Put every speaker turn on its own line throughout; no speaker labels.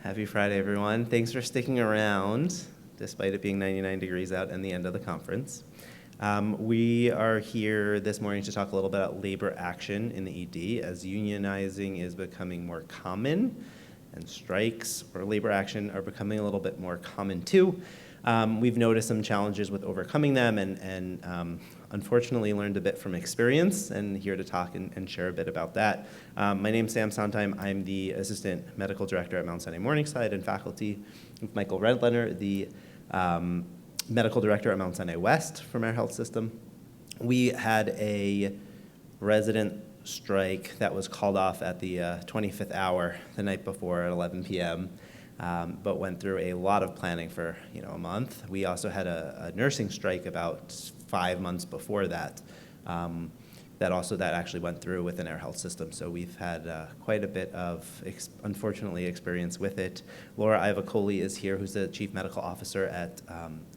Happy Friday, everyone. Thanks for sticking around, despite it being 99 degrees out and the end of the conference. We are here this morning to talk a little bit about labor action in the ED as unionizing is becoming more common and strikes or labor action are becoming a little bit more common too. We've noticed some challenges with overcoming them and unfortunately learned a bit from experience and here to talk and share a bit about that. My name's Sam Sondheim. I'm the Assistant Medical Director at Mount Sinai Morningside and faculty with Michael Redlener, the Medical Director at Mount Sinai West from our health system. We had a resident strike that was called off at the 25th hour the night before at 11 p.m. But went through a lot of planning for a month. We also had a nursing strike about 5 months before that. That actually went through within our health system. So we've had quite a bit of, unfortunately, experience with it. Laura Ivacoli is here, who's the Chief Medical Officer at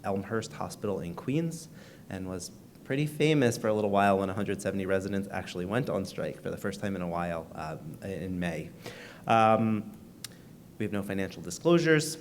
Elmhurst Hospital in Queens, and was pretty famous for a little while when 170 residents actually went on strike for the first time in a while in May. We have no financial disclosures.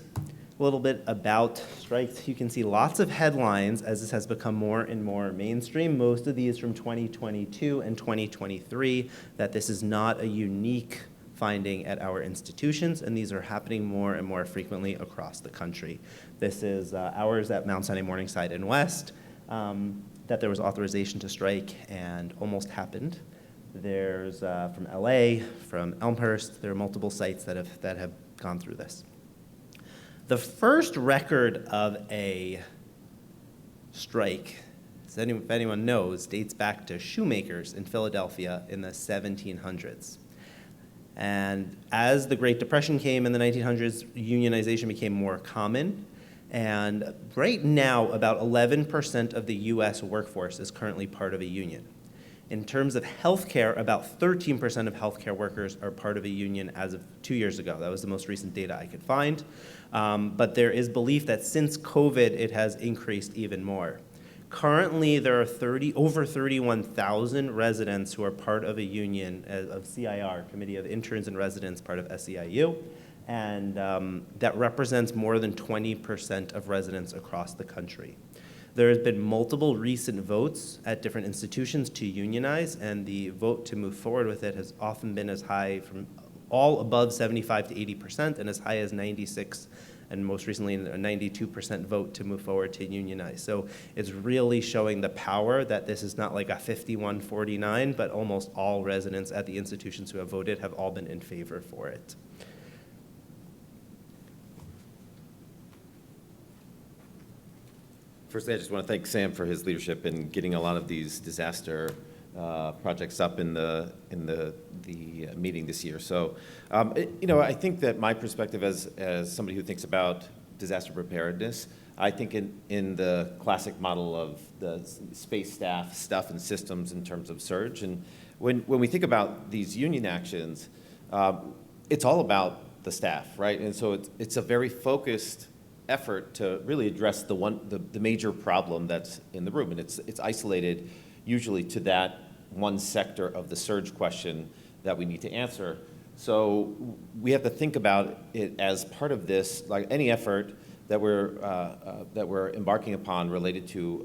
A little bit about strikes. You can see lots of headlines as this has become more and more mainstream. Most of these from 2022 and 2023, that this is not a unique finding at our institutions, and these are happening more and more frequently across the country. This is ours at Mount Sinai Morningside and West, that there was authorization to strike and almost happened. There's from LA, from Elmhurst, there are multiple sites that have gone through this. The first record of a strike, if anyone knows, dates back to shoemakers in Philadelphia in the 1700s. And as the Great Depression came in the 1900s, unionization became more common. And right now, about 11% of the US workforce is currently part of a union. In terms of healthcare, about 13% of healthcare workers are part of a union as of 2 years ago. That was the most recent data I could find. But there is belief that since COVID, it has increased even more. Currently, there are over 31,000 residents who are part of a union of CIR, Committee of Interns and Residents, part of SEIU. And that represents more than 20% of residents across the country. There has been multiple recent votes at different institutions to unionize, and the vote to move forward with it has often been as high from all above 75 to 80% and as high as 96 and most recently a 92% vote to move forward to unionize. So it's really showing the power that this is not like a 51-49, but almost all residents at the institutions who have voted have all been in favor for it.
Firstly, I just want to thank Sam for his leadership in getting a lot of these disaster projects up in the meeting this year. So, I think that my perspective as somebody who thinks about disaster preparedness, I think in the classic model of the space staff stuff and systems in terms of surge. And when we think about these union actions, it's all about the staff, right? And so it's a very focused effort to really address the major problem that's in the room, and it's isolated usually to that one sector of the surge question that we need to answer. So we have to think about it as part of this, like any effort that we're embarking upon related to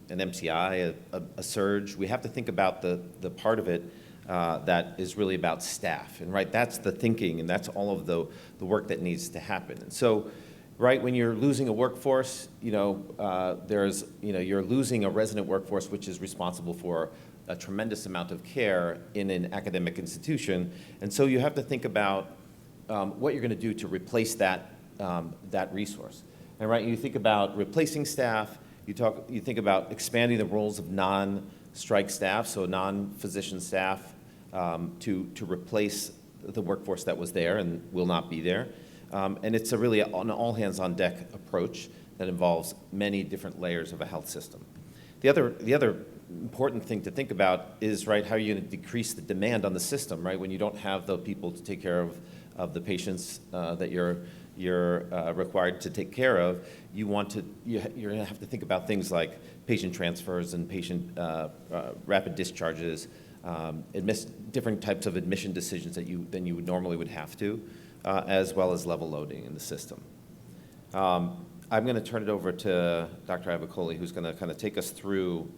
an MCI, a surge. We have to think about the part of it that is really about staff, and right, that's the thinking, and that's all of the work that needs to happen. And so, right, when you're losing a workforce, you're losing a resident workforce which is responsible for a tremendous amount of care in an academic institution, and so you have to think about what you're going to do to replace that resource. And right, you think about replacing staff. You think about expanding the roles of non-strike staff, so non-physician staff, to replace the workforce that was there and will not be there. And it's a really an all-hands-on-deck approach that involves many different layers of a health system. The other important thing to think about is, right, how are you going to decrease the demand on the system, right? When you don't have the people to take care of the patients that you're required to take care of, you're going to have to think about things like patient transfers and patient rapid discharges, different types of admission decisions than you normally would have to. as well as level loading in the system. I'm going to turn it over to Dr. Avicoli, who's going to kind of take us through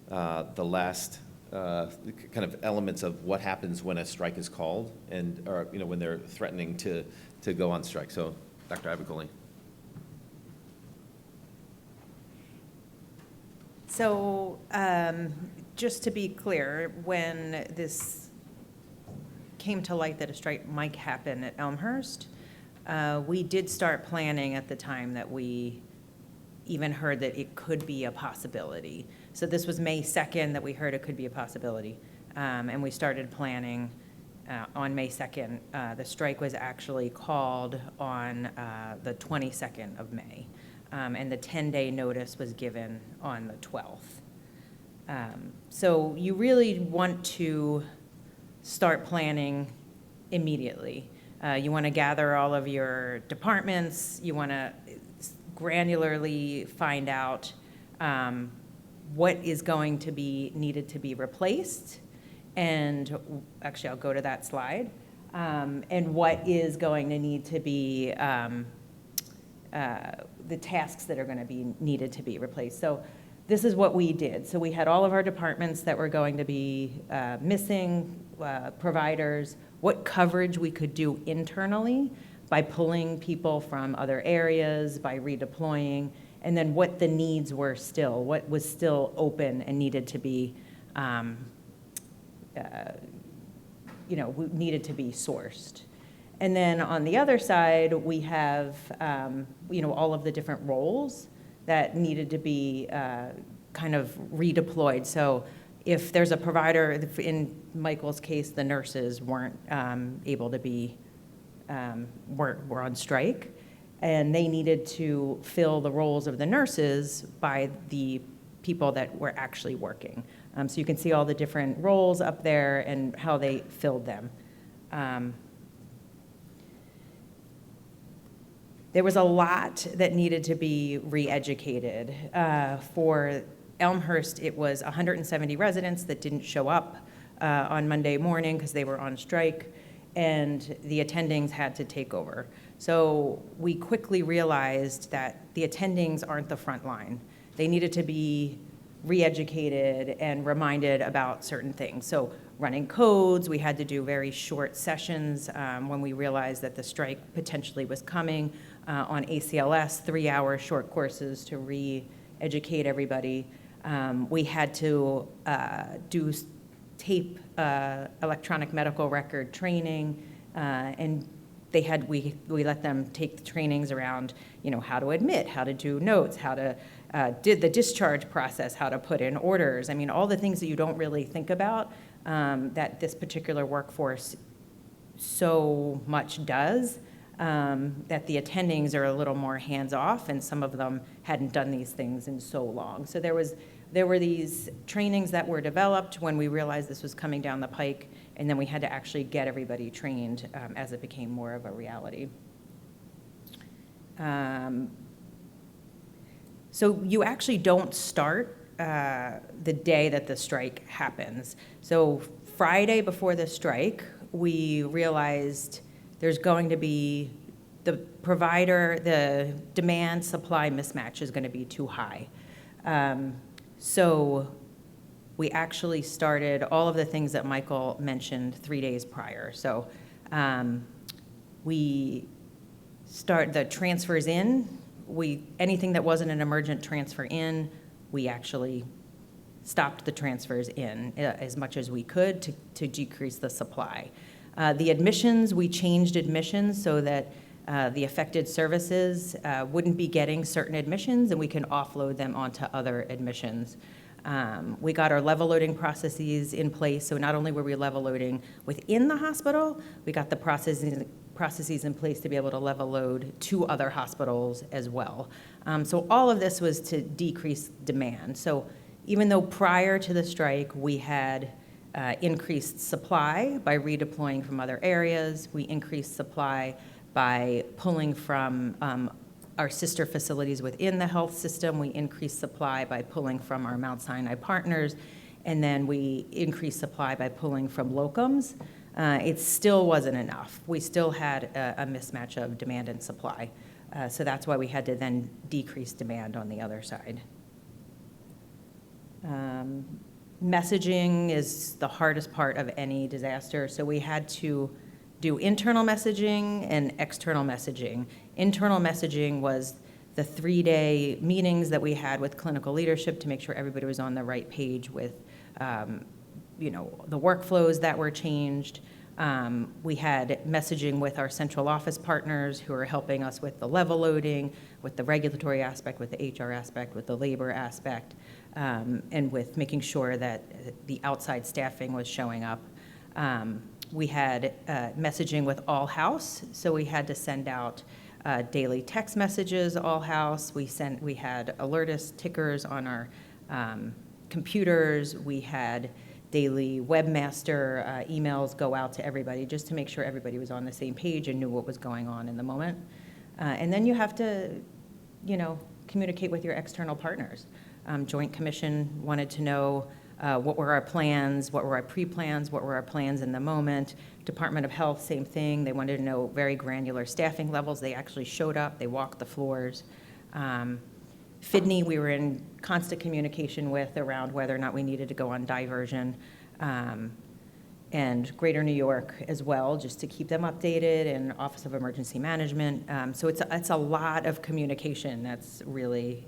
the last kind of elements of what happens when a strike is called, and or when they're threatening to go on strike. So, Dr. Avicoli.
So, just to be clear, when this came to light that a strike might happen at Elmhurst, we did start planning at the time that we even heard that it could be a possibility. So this was May 2nd that we heard it could be a possibility. And we started planning on May 2nd. The strike was actually called on the 22nd of May. And the 10-day notice was given on the 12th. So you really want to start planning immediately. You want to gather all of your departments. You want to granularly find out what is going to be needed to be replaced. And actually, I'll go to that slide. And what is going to need to be the tasks that are going to be needed to be replaced. So this is what we did. So we had all of our departments that were going to be missing, providers, what coverage we could do internally by pulling people from other areas, by redeploying, and then what the needs were still, what was still open and needed to be, needed to be sourced. And then on the other side, we have, all of the different roles that needed to be kind of redeployed. So if there's a provider, in Michael's case, the nurses weren't able to be, were on strike, and they needed to fill the roles of the nurses by the people that were actually working. So you can see all the different roles up there and how they filled them. There was a lot that needed to be re-educated. For Elmhurst, it was 170 residents that didn't show up on Monday morning because they were on strike, and the attendings had to take over. So we quickly realized that the attendings aren't the front line. They needed to be re-educated and reminded about certain things. So running codes, we had to do very short sessions when we realized that the strike potentially was coming. On ACLS, 3-hour short courses to re-educate everybody. We had to do tape electronic medical record training, and we let them take the trainings around, how to admit, how to do notes, how to did the discharge process, how to put in orders. I mean, all the things that you don't really think about that this particular workforce so much does. That the attendings are a little more hands-off, and some of them hadn't done these things in so long. So there were these trainings that were developed when we realized this was coming down the pike, and then we had to actually get everybody trained as it became more of a reality. So you actually don't start the day that the strike happens. So Friday before the strike, we realized there's going to be the demand supply mismatch is going to be too high. So we actually started all of the things that Michael mentioned 3 days prior. So we start the transfers in. Anything that wasn't an emergent transfer in, we actually stopped the transfers in as much as we could to decrease the supply. The admissions, we changed admissions so that the affected services wouldn't be getting certain admissions, and we can offload them onto other admissions. We got our level loading processes in place, so not only were we level loading within the hospital, we got the processes in place to be able to level load to other hospitals as well. So all of this was to decrease demand. So even though prior to the strike we had increased supply by redeploying from other areas. We increased supply by pulling from our sister facilities within the health system. We increased supply by pulling from our Mount Sinai partners. And then we increased supply by pulling from locums. It still wasn't enough. We still had a mismatch of demand and supply. So that's why we had to then decrease demand on the other side. Messaging is the hardest part of any disaster, so we had to do internal messaging and external messaging. Internal messaging was the 3-day meetings that we had with clinical leadership to make sure everybody was on the right page with, the workflows that were changed. We had messaging with our central office partners who are helping us with the level loading, with the regulatory aspect, with the HR aspect, with the labor aspect, and with making sure that the outside staffing was showing up. We had messaging with all house, so we had to send out daily text messages, all house. We had alertus tickers on our computers. We had daily webmaster emails go out to everybody just to make sure everybody was on the same page and knew what was going on in the moment. And then you have to, communicate with your external partners. Joint Commission wanted to know what were our plans, what were our pre-plans, what were our plans in the moment. Department of Health, same thing. They wanted to know very granular staffing levels. They actually showed up. They walked the floors. FIDNY, we were in constant communication with around whether or not we needed to go on diversion, and Greater New York as well, just to keep them updated, and Office of Emergency Management. So it's a lot of communication. That's really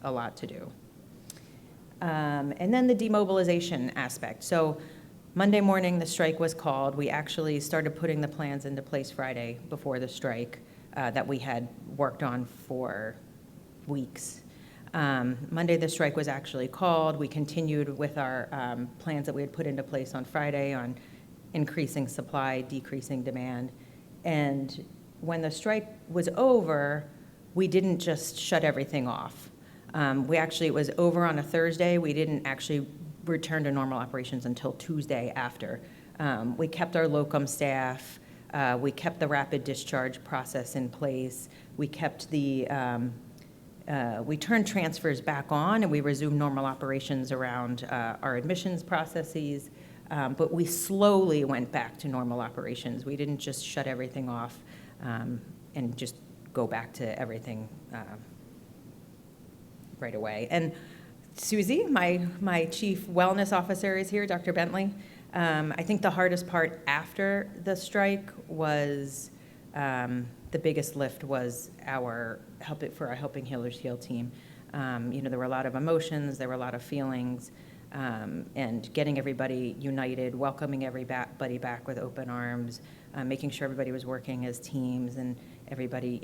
a lot to do. And then the demobilization aspect. So Monday morning, the strike was called. We actually started putting the plans into place Friday before the strike that we had worked on for weeks. Monday, the strike was actually called. We continued with our plans that we had put into place on Friday on increasing supply, decreasing demand. And when the strike was over, we didn't just shut everything off. It was over on a Thursday. We didn't actually return to normal operations until Tuesday after. We kept our locum staff. We kept the rapid discharge process in place. We kept we turned transfers back on, and we resumed normal operations around our admissions processes. But we slowly went back to normal operations. We didn't just shut everything off and just go back to everything right away. And Susie, my chief wellness officer, is here, Dr. Bentley. I think the hardest part after the strike was the biggest lift was our Helping Healers Heal team. There were a lot of emotions, there were a lot of feelings, and getting everybody united, welcoming everybody back with open arms, making sure everybody was working as teams, and everybody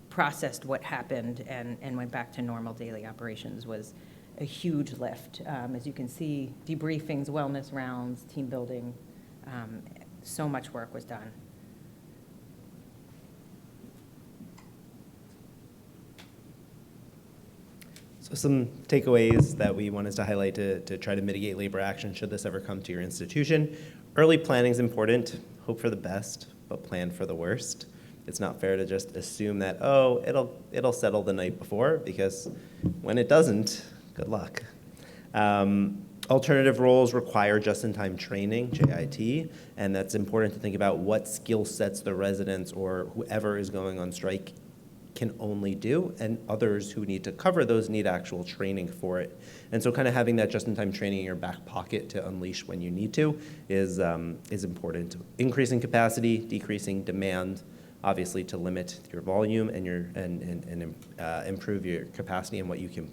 processed what happened and went back to normal daily operations was a huge lift. As you can see, debriefings, wellness rounds, team building, so much work was done.
So some takeaways that we wanted to highlight to try to mitigate labor action should this ever come to your institution. Early planning is important. Hope for the best, but plan for the worst. It's not fair to just assume that, it'll settle the night before, because when it doesn't, good luck. Alternative roles require just-in-time training, JIT, and that's important to think about what skill sets the residents or whoever is going on strike can only do, and others who need to cover those need actual training for it. And so kind of having that just-in-time training in your back pocket to unleash when you need to is important. Increasing capacity, decreasing demand, obviously to limit your volume and improve your capacity and what you can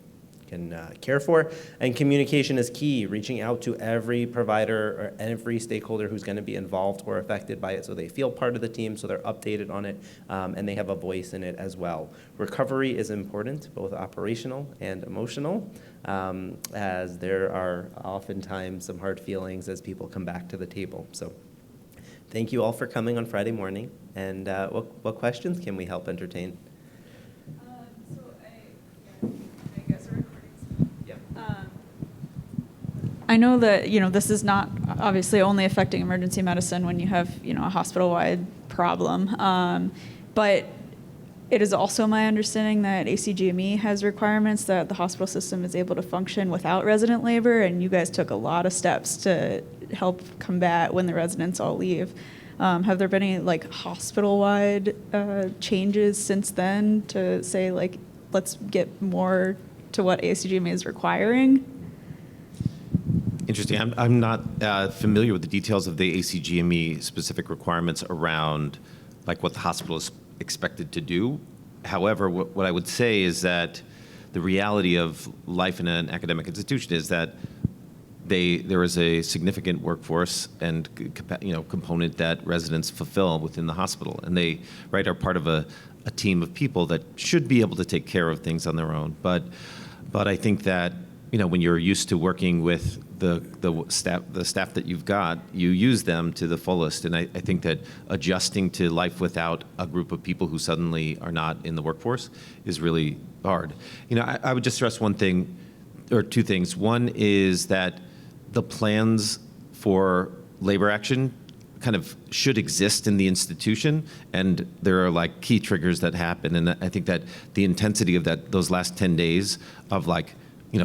care for. And communication is key, reaching out to every provider or every stakeholder who's going to be involved or affected by it so they feel part of the team, so they're updated on it, and they have a voice in it as well. Recovery is important, both operational and emotional, as there are oftentimes some hard feelings as people come back to the table. So thank you all for coming on Friday morning. And what questions can we help entertain?
I guess a recording. Yeah. I know that, this is not obviously only affecting emergency medicine when you have, a hospital-wide problem. But It is also my understanding that ACGME has requirements that the hospital system is able to function without resident labor, and you guys took a lot of steps to help combat when the residents all leave. Have there been any like hospital-wide changes since then to say like, let's get more to what ACGME is requiring?
Interesting. I'm not familiar with the details of the ACGME specific requirements around like what the hospital is expected to do. However, what I would say is that the reality of life in an academic institution is that there is a significant workforce and component that residents fulfill within the hospital, and they are part of a team of people that should be able to take care of things on their own. But I think that when you're used to working with the staff that you've got, you use them to the fullest. And I think that adjusting to life without a group of people who suddenly are not in the workforce is really hard. I would just stress one thing or two things. One is that the plans for labor action kind of should exist in the institution, and there are like key triggers that happen. And I think that the intensity of those last 10 days of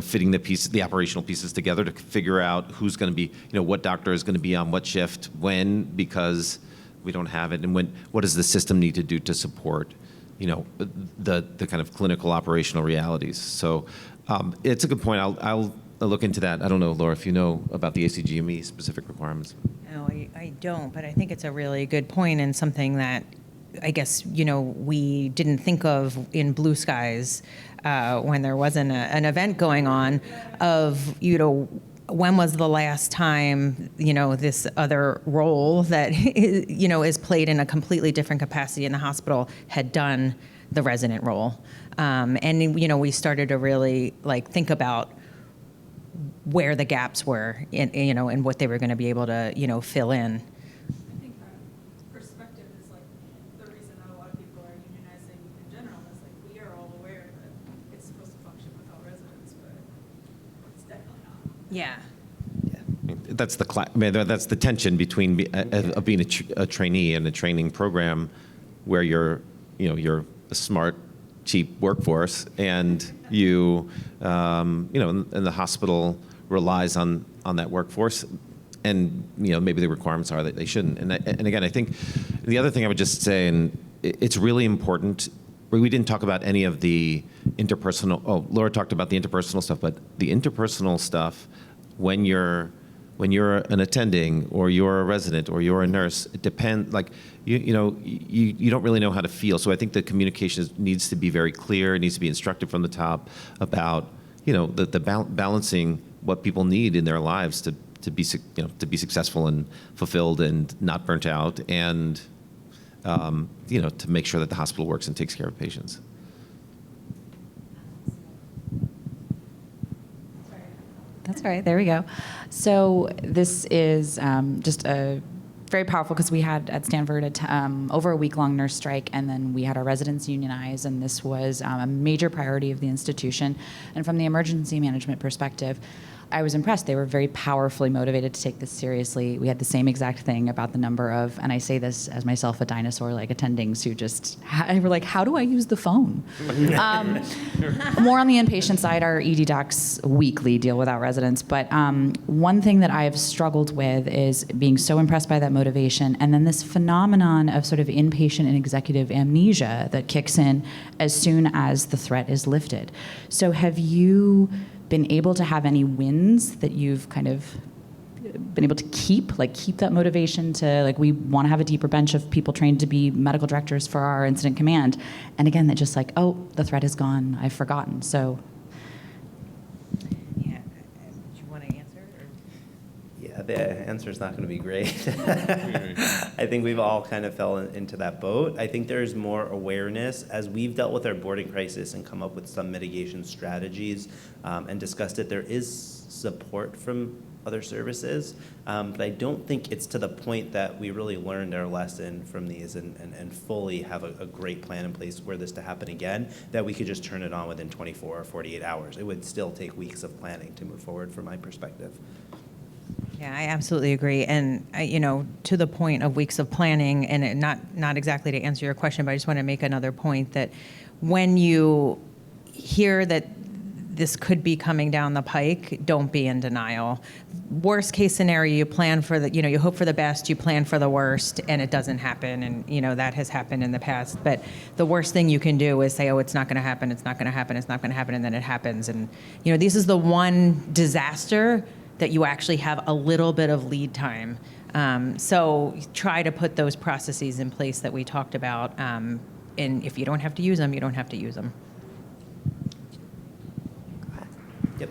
fitting the operational pieces together to figure out who's going to be, what doctor is going to be on what shift when, because we don't have it, and what does the system need to do to support, the kind of clinical operational realities. So it's a good point. I'll look into that. I don't know, Laura, if you know about the ACGME specific requirements.
No, I don't, but I think it's a really good point and something that I guess, we didn't think of in blue skies when there wasn't an event going on of, when was the last time, this other role that, is played in a completely different capacity in the hospital had done the resident role. And, we started to really think about where the gaps were and what they were going to be able to, fill in.
I think that perspective is the reason that a lot of people are unionizing in general is we are all aware that it's supposed to function without residents, but it's definitely not.
Yeah.
That's the tension between being a trainee and a training program, where you're a smart, cheap workforce, and and the hospital relies on that workforce, and maybe the requirements are that they shouldn't. And again, I think the other thing I would just say, and it's really important. We didn't talk about any of the interpersonal. Oh, Laura talked about the interpersonal stuff, but the interpersonal stuff, when you're an attending or you're a resident or you're a nurse, it depends. You don't really know how to feel. So I think the communication needs to be very clear. It needs to be instructed from the top about the balancing what people need in their lives to be successful and fulfilled and not burnt out, and to make sure that the hospital works and takes care of patients.
That's all right. There we go. So this is just very powerful because we had at Stanford over a week-long nurse strike, and then we had our residents unionize, and this was a major priority of the institution. And from the emergency management perspective, I was impressed. They were very powerfully motivated to take this seriously. We had the same exact thing about the number of, and I say this as myself, a dinosaur, attendings who just were like, how do I use the phone? More on the inpatient side, our ED docs weekly deal with our residents. But one thing that I have struggled with is being so impressed by that motivation, and then this phenomenon of sort of inpatient and executive amnesia that kicks in as soon as the threat is lifted. So have you been able to have any wins that you've kind of been able to keep that motivation to, we want to have a deeper bench of people trained to be medical directors for our incident command, and again, that just oh, the threat is gone, I've forgotten. So
Yeah. Do you want to answer?
Yeah, the answer is not going to be great. I think we've all kind of fell into that boat. I think there's more awareness as we've dealt with our boarding crisis and come up with some mitigation strategies and discussed it. There is support from other services, but I don't think it's to the point that we really learned our lesson from these and fully have a great plan in place were this to happen again, that we could just turn it on within 24 or 48 hours. It would still take weeks of planning to move forward from my perspective.
Yeah, I absolutely agree. And, to the point of weeks of planning, and not exactly to answer your question, but I just want to make another point that when you hear that this could be coming down the pike, don't be in denial. Worst case scenario, you plan for you hope for the best, you plan for the worst, and it doesn't happen. And, that has happened in the past. But the worst thing you can do is say, oh, it's not going to happen, it's not going to happen, it's not going to happen, and then it happens. And, this is the one disaster that you actually have a little bit of lead time. So try to put those processes in place that we talked about. And if you don't have to use them, you don't have to use them.
Yep.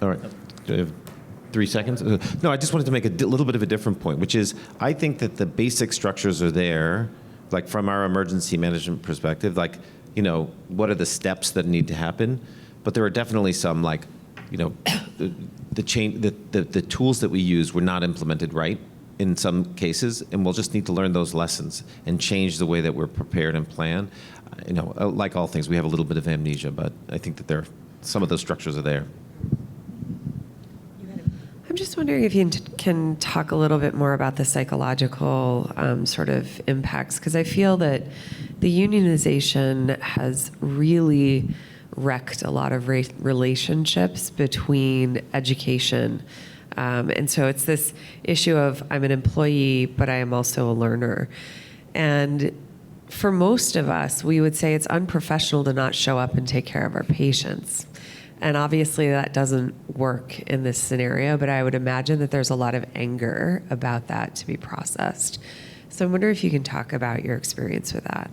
All right. Do I have 3 seconds? No, I just wanted to make a little bit of a different point, which is I think that the basic structures are there, like from our emergency management perspective, like, what are the steps that need to happen? But there are definitely some, like, the tools that we use were not implemented right in some cases, and we'll just need to learn those lessons and change the way that we're prepared and plan. Like all things, we have a little bit of amnesia, but I think that some of those structures are there.
I'm just wondering if you can talk a little bit more about the psychological sort of impacts, because I feel that the unionization has really wrecked a lot of relationships between education. And so it's this issue of I'm an employee, but I am also a learner. And for most of us, we would say it's unprofessional to not show up and take care of our patients. And obviously that doesn't work in this scenario, but I would imagine that there's a lot of anger about that to be processed. So I wonder if you can talk about your experience with that.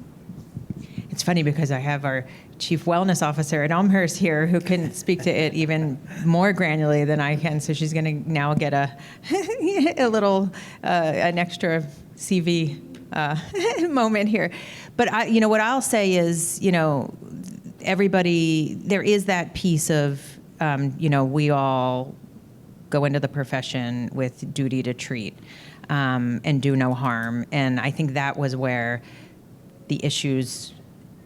It's funny because I have our chief wellness officer at Elmhurst here who can speak to it even more granularly than I can. So she's going to now get a an extra CV moment here. But what I'll say is, everybody, there is that piece of, we all go into the profession with duty to treat and do no harm. And I think that was where the issues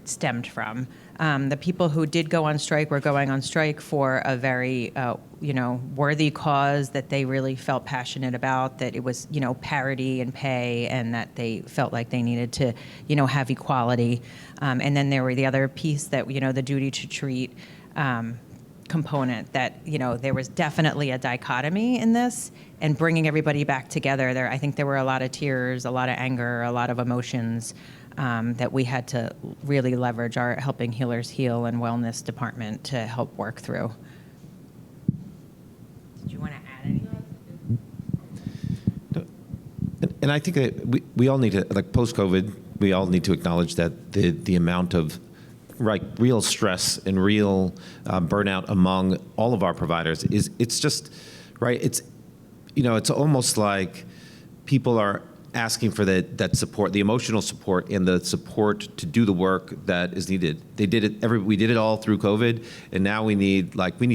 stemmed from. The people who did go on strike were going on strike for a very, worthy cause that they really felt passionate about, that it was, parity in pay, and that they felt like they needed to, have equality. And then there were the other piece that, the duty to treat component that, there was definitely a dichotomy in this, and bringing everybody back together there. I think there were a lot of tears, a lot of anger, a lot of emotions that we had to really leverage our Helping Healers Heal and wellness department to help work through. Did you want to add anything?
And I think that we all need to, like post-COVID, we all need to acknowledge that the amount of real stress and real burnout among all of our providers it's just, right, it's almost like people are asking for that support, the emotional support and the support to do the work that is needed. We did it all through COVID, and now we need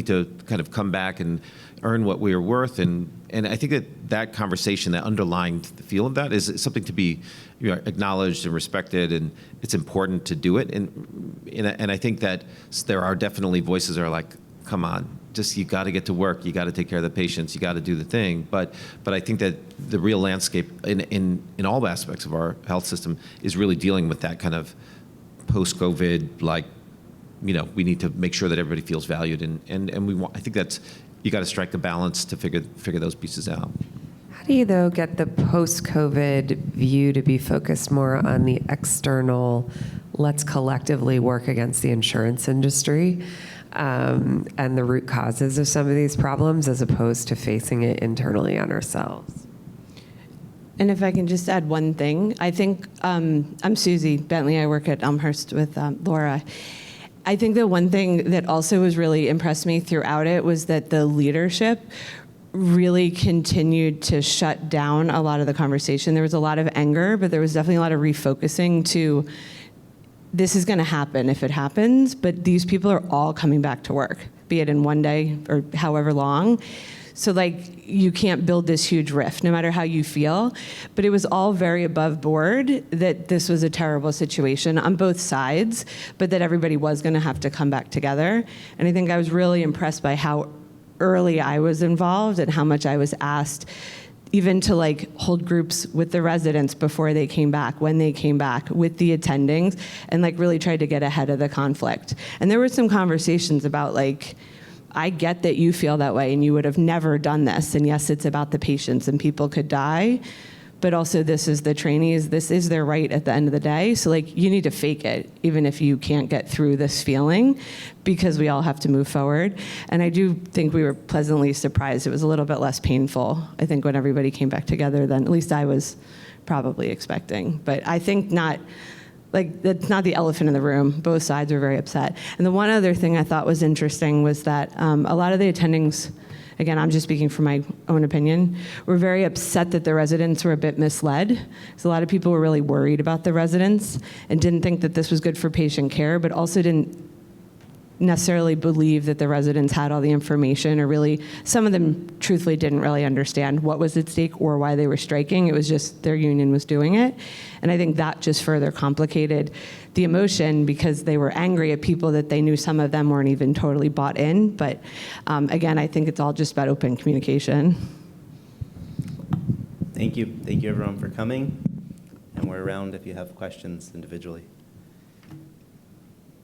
to kind of come back and earn what we are worth. And I think that conversation, that underlying feel of that is something to be acknowledged and respected, and it's important to do it. And I think that there are definitely voices that are like, come on, just you got to get to work, you got to take care of the patients, you got to do the thing. But I think that the real landscape in all aspects of our health system is really dealing with that kind of post-COVID, we need to make sure that everybody feels valued, and we want. I think that's, you got to strike a balance to figure those pieces out.
How do you, though, get the post-COVID view to be focused more on the external, let's collectively work against the insurance industry and the root causes of some of these problems, as opposed to facing it internally on ourselves?
And if I can just add one thing, I think, I'm Susie Bentley, I work at Elmhurst with Laura. I think the one thing that also was really impressed me throughout it was that the leadership really continued to shut down a lot of the conversation. There was a lot of anger, but there was definitely a lot of refocusing to, this is going to happen if it happens, but these people are all coming back to work, be it in one day or however long. So you can't build this huge rift, no matter how you feel. But it was all very above board that this was a terrible situation on both sides, but that everybody was going to have to come back together. And I think I was really impressed by how early I was involved and how much I was asked even to like hold groups with the residents before they came back, when they came back, with the attendings, and like really tried to get ahead of the conflict. And there were some conversations about like, I get that you feel that way and you would have never done this. And yes, it's about the patients and people could die, but also this is the trainees, this is their right at the end of the day. So like you need to fake it, even if you can't get through this feeling, because we all have to move forward. And I do think we were pleasantly surprised. It was a little bit less painful, I think, when everybody came back together than at least I was probably expecting. But I think not, like, that's not the elephant in the room. Both sides were very upset. And the one other thing I thought was interesting was that a lot of the attendings, again, I'm just speaking from my own opinion, were very upset that the residents were a bit misled. So a lot of people were really worried about the residents and didn't think that this was good for patient care, but also didn't necessarily believe that the residents had all the information, or really, some of them truthfully didn't really understand what was at stake or why they were striking. It was just their union was doing it. And I think that just further complicated the emotion, because they were angry at people that they knew some of them weren't even totally bought in. But again, I think it's all just about open communication.
Thank you. Thank you, everyone, for coming. And we're around if you have questions individually.